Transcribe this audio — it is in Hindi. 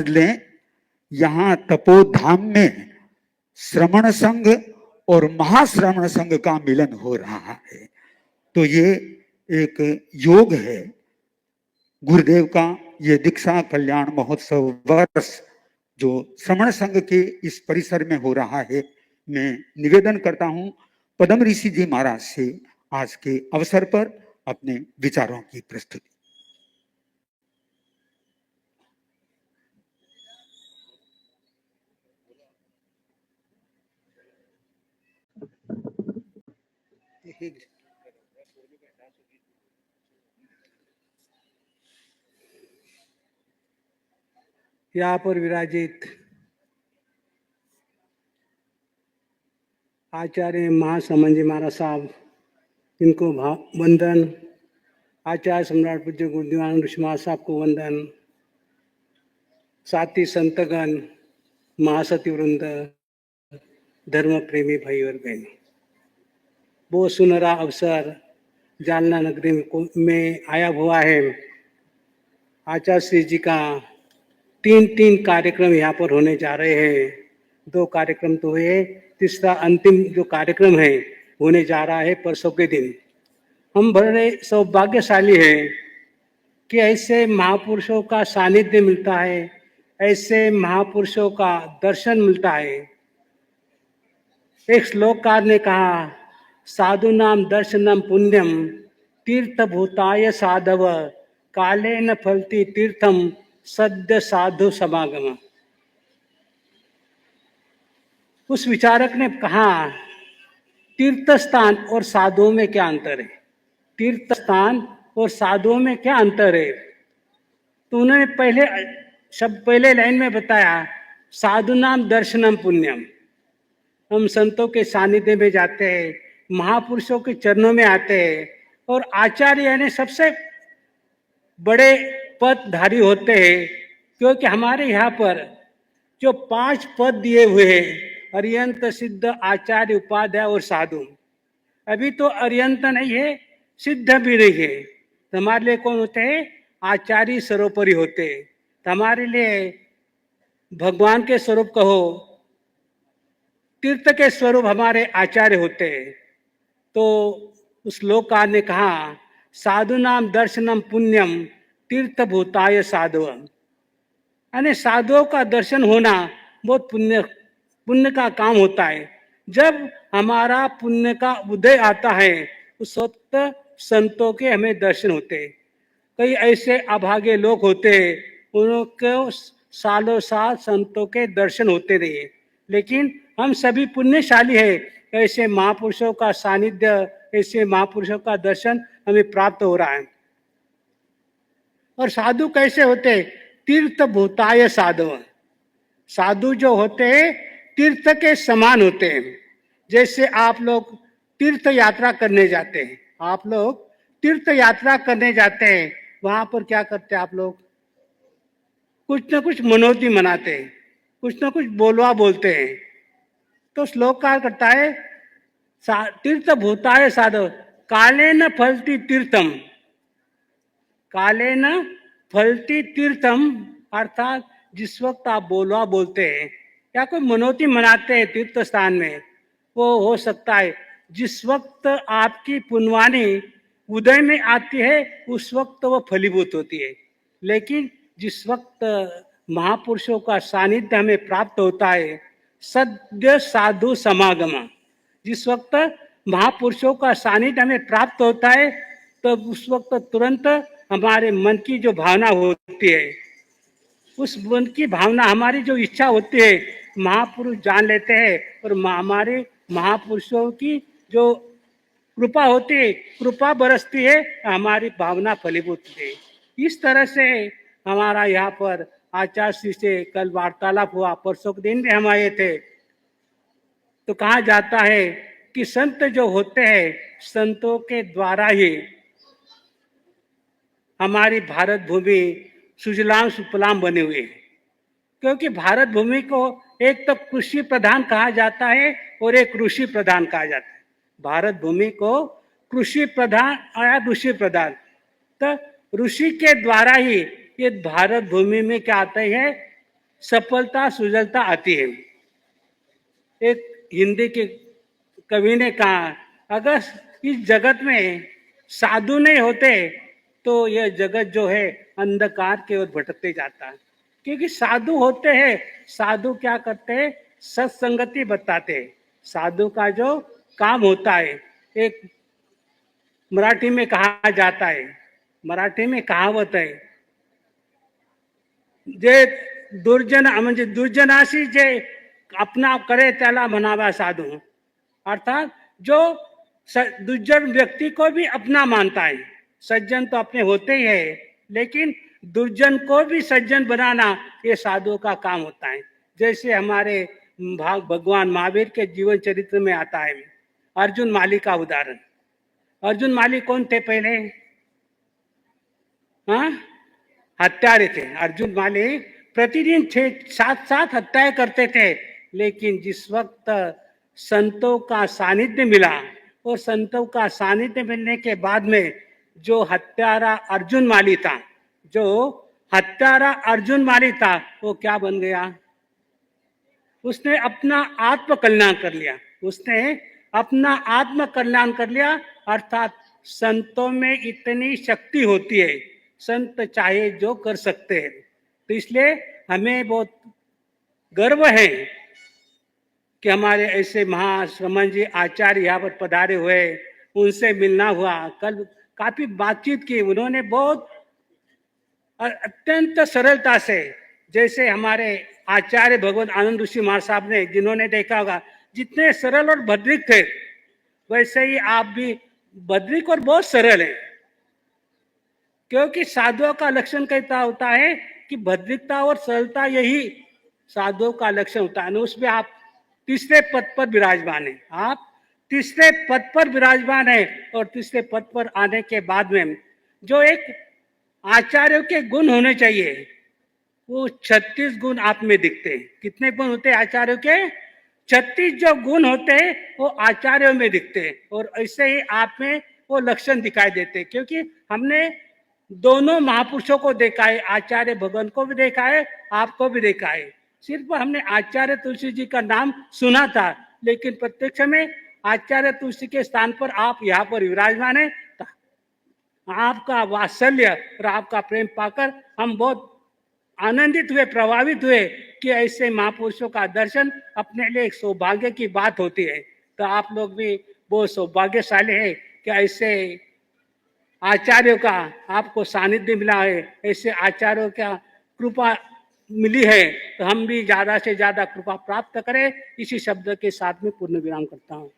लें, यहाँ तपोधाम में श्रमण संघ और महाश्रमण संघ का मिलन हो रहा है। तो ये एक योग है। गुरुदेव का ये दीक्षा कल्याण महोत्सव वर्ष जो श्रमण संघ के इस परिसर में हो रहा है, मैं निवेदन करता हूं पद्म ऋषि जी महाराज से आज के अवसर पर अपने विचारों की प्रस्तुति। यहाँ पर विराजित आचार्य महासमन जी महाराज साहब, इनको वंदन। आचार्य सम्राट पूज्य गुरुदेवानंद ऋषि महाराज साहब को वंदन। साथी संतगण, महासती वृंद, धर्म प्रेमी भाई और बहन, वो सुनहरा अवसर जालना नगरी में आया हुआ है। आचार्य श्री जी का तीन कार्यक्रम यहाँ पर होने जा रहे हैं। 2 कार्यक्रम तो हुए, तीसरा अंतिम जो कार्यक्रम है होने जा रहा है परसों के दिन। हम बड़े सौभाग्यशाली हैं कि ऐसे महापुरुषों का सानिध्य मिलता है, ऐसे महापुरुषों का दर्शन मिलता है। एक श्लोककार ने कहा, साधु नाम दर्शनम पुण्यम तीर्थ भूताय साधव काले न फलती तीर्थम सद्य साधु समागम। उस विचारक ने कहा, तीर्थ स्थान और साधुओं में क्या अंतर है? तीर्थ स्थान और साधुओं में क्या अंतर है? तो उन्होंने पहले लाइन में बताया, साधु नाम दर्शनम पुण्यम। हम संतों के सानिध्य में जाते हैं, महापुरुषों के चरणों में आते हैं, और आचार्य यानी सबसे बड़े पदधारी होते हैं, क्योंकि हमारे यहाँ पर जो 5 पद दिए हुए हैं, अर्यंत, सिद्ध, आचार्य, उपाध्याय और साधु। अभी तो अर्यंत नहीं है, सिद्ध भी नहीं है। तो हमारे लिए कौन होते हैं? आचार्य सर्वोपरि होते हैं। तो हमारे लिए भगवान के स्वरूप कहो, तीर्थ के स्वरूप हमारे आचार्य होते हैं। तो उस श्लोककार ने कहा, साधु नाम दर्शनम पुण्यम तीर्थ भूताय साधु। यानी साधुओं का दर्शन होना बहुत पुण्य का काम होता है। जब हमारा पुण्य का उदय आता है, उस वक्त संतों के हमें दर्शन होते हैं। कई ऐसे अभागे लोग होते हैं, उनको सालों साल संतों के दर्शन होते रहे, लेकिन हम सभी पुण्यशाली हैं। ऐसे महापुरुषों का सानिध्य, ऐसे महापुरुषों का दर्शन हमें प्राप्त हो रहा है। और साधु कैसे होते? तीर्थ भूताय साधु। साधु जो होते हैं तीर्थ के समान होते हैं। जैसे आप लोग तीर्थ यात्रा करने जाते हैं, आप लोग तीर्थ यात्रा करने जाते हैं, वहां पर क्या करते हैं आप लोग? कुछ ना कुछ मनोती मनाते हैं, कुछ ना कुछ बोलवा बोलते हैं। तो श्लोककार करता है, तीर्थ भूताय साधु काले न फलती तीर्थम। काले न फलती तीर्थम अर्थात जिस वक्त आप बोलवा बोलते हैं या कोई मनोती मनाते हैं तीर्थ स्थान में, वो हो सकता है जिस वक्त आपकी पुण्यवाणी उदय में आती है उस वक्त वो फलीभूत होती है। लेकिन जिस वक्त महापुरुषों का सानिध्य हमें प्राप्त होता है, सद्य साधु समागम, जिस वक्त महापुरुषों का सानिध्य हमें प्राप्त होता है, तो उस वक्त तुरंत हमारे मन की जो भावना होती है, उस मन की भावना, हमारी जो इच्छा होती है, महापुरुष जान लेते हैं और हमारे महापुरुषों की जो कृपा होती है, कृपा बरसती है, हमारी भावना फलीभूत है। इस तरह से हमारा यहाँ पर आचार्य श्री से कल वार्तालाप हुआ, परसों के दिन भी हम आए थे। तो कहा जाता है कि संत जो होते हैं, संतों के द्वारा ही हमारी भारत भूमि सुजलाम सुफलाम बनी हुई है। क्योंकि भारत भूमि को एक तो कृषि प्रधान कहा जाता है और एक ऋषि प्रधान कहा जाता है। भारत भूमि को कृषि प्रधान या ऋषि प्रधान, तो ऋषि के द्वारा ही ये भारत भूमि में क्या आते हैं? सफलता सुजलता आती है। एक हिंदी के कवि ने कहा, अगर इस जगत में साधु नहीं होते तो यह जगत जो है अंधकार की ओर भटकते जाता। क्योंकि साधु होते हैं, साधु क्या करते हैं, सत्संगति बताते हैं। साधु का जो काम होता है, एक मराठी में कहा जाता है, मराठी में कहावत है, जे दुर्जन म्हणजे दुर्जनाशी जे अपना करे त्याला म्हणावा साधू। अर्थात जो दुर्जन व्यक्ति को भी अपना मानता है। सज्जन तो अपने होते ही है, लेकिन दुर्जन को भी सज्जन बनाना ये साधुओं का काम होता है। जैसे हमारे भगवान महावीर के जीवन चरित्र में आता है अर्जुन माली का उदाहरण। अर्जुन माली कौन थे पहले? हाँ, हत्यारे थे। अर्जुन माली प्रतिदिन 6-7 हत्याएं करते थे, लेकिन जिस वक्त संतों का सानिध्य मिला और संतों का सानिध्य मिलने के बाद में जो हत्यारा अर्जुन माली था, जो हत्यारा अर्जुन माली था, वो क्या बन गया? उसने अपना आत्म कल्याण कर लिया। उसने अपना आत्म कल्याण कर लिया। अर्थात संतों में इतनी शक्ति होती है, संत चाहे जो कर सकते हैं। तो इसलिए हमें बहुत गर्व है कि हमारे ऐसे महाश्रमण जी आचार्य यहाँ पर पधारे हुए, उनसे मिलना हुआ। कल काफी बातचीत की उन्होंने, बहुत अत्यंत सरलता से, जैसे हमारे आचार्य भगवत आनंद ऋषि महाराज साहब ने, जिन्होंने देखा होगा जितने सरल और भद्रिक थे, वैसे ही आप भी भद्रिक और बहुत सरल है। क्योंकि साधुओं का लक्षण कैसा होता है कि भद्रिकता और सरलता, यही साधुओं का लक्षण होता है। उसमें आप तीसरे पद पर विराजमान है। आप तीसरे पद पर विराजमान है, और तीसरे पद पर आने के बाद में जो एक आचार्यों के गुण होने चाहिए, वो 36 गुण आप में दिखते हैं। कितने गुण होते हैं आचार्यों के? 36 जो गुण होते हैं वो आचार्यों में दिखते हैं, और ऐसे ही आप में वो लक्षण दिखाई देते हैं। क्योंकि हमने दोनों महापुरुषों को देखा है, आचार्य भगवान को भी देखा है, आपको भी देखा है। सिर्फ हमने आचार्य तुलसी जी का नाम सुना था, लेकिन प्रत्यक्ष में आचार्य तुलसी के स्थान पर आप यहाँ पर विराजमान है। आपका वात्सल्य और आपका प्रेम पाकर हम बहुत आनंदित हुए, प्रभावित हुए कि ऐसे महापुरुषों का दर्शन अपने लिए एक सौभाग्य की बात होती है। तो आप लोग भी बहुत सौभाग्यशाली है कि ऐसे आचार्यों का आपको सानिध्य मिला है, ऐसे आचार्यों का कृपा मिली है। तो हम भी ज्यादा से ज्यादा कृपा प्राप्त करें। इसी शब्द के साथ में पूर्ण विराम करता हूँ।